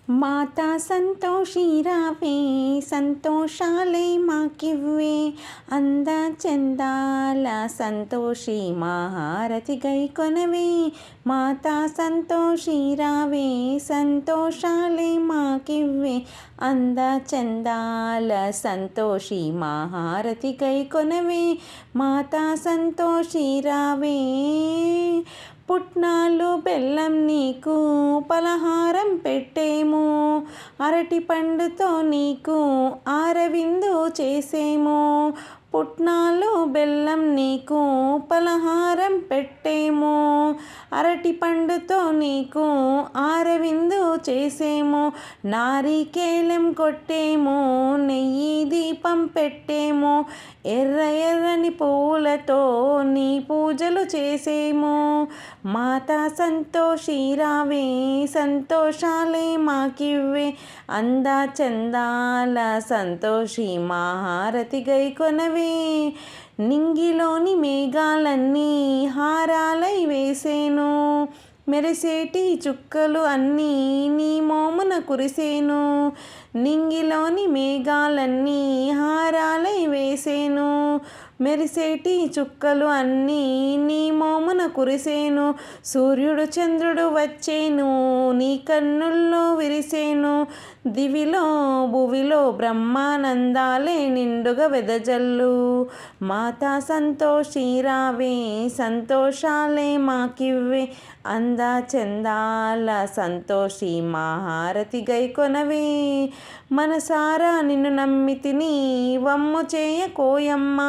మాతా సంతోషి రావే, సంతోషాలే మాకివ్వే, అంద చందాల సంతోషి మా హారతి గైకొనవే. మాతా సంతోషి రావే, సంతోషాలే మాకివ్వే, అంద చందాల సంతోషి మా హారతి గైకొనవే. మాతా సంతోషి రావే, పుట్నాలు బెల్లం నీకు పలహారం పెట్టేము, అరటి పండుతో నీకు ఆరవిందు చేసేము. పుట్నాలు బెల్లం నీకు పలహారం పెట్టేము, అరటి పండుతో నీకు ఆరవిందు చేసేము. నారికేళం కొట్టేము, నెయ్యి దీపం పెట్టేము, ఎర్ర ఎర్రని పూలతో నీ పూజలు చేసేము. మాతా సంతోషి రావే, సంతోషాలే మాకివ్వే, అంద చందాల సంతోషి మా హారతి గైకొనవే. నింగిలోని మేఘాలన్నీ హారాలై వేసేను, మెరిసేటి చుక్కలు అన్నీ నీ మోమున కురిసేను. నింగిలోని మేఘాలన్నీ హారాలై వేసేను, మెరిసేటి చుక్కలు అన్నీ నీ మోమున కురిసేను. సూర్యుడు చంద్రుడు వచ్చేను, నీ కన్నుల్లో విరిసేను. దివిలో భువిలో బ్రహ్మానందాలే నిండుగా వెదజల్లు. మాతా సంతోషి రావే, సంతోషాలే మాకివ్వే, అంద చందాల సంతోషి మా హారతి గైకొనవే. మనసారా నిన్ను నమ్మితిని వమ్ము చేయకోయమ్మ,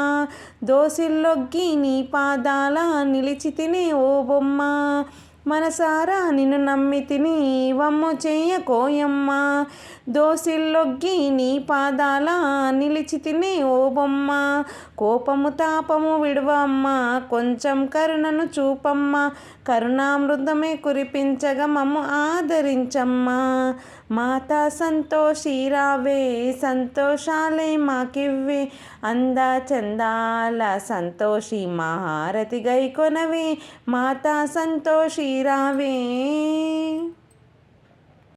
దోసిల్లొగ్గి నీ పాదాల నిలిచితిని ఓ బొమ్మ. మనసారా నిన్ను నమ్మితిని వమ్ము చేయకోయమ్మ, దోసిల్లొగ్గి నీ పాదాల నిలిచితిని ఓ బొమ్మ. కోపము తాపము విడువమ్మ, కొంచెం కరుణను చూపమ్మ, కరుణామృతమే కురిపించగా మమ్ము ఆదరించమ్మా. మాతా సంతోషి రావే, సంతోషాలే మాకివ్వే, అంద చందాల సంతోషి మా హారతి గైకొనవే. మాతా సంతోషి రావే.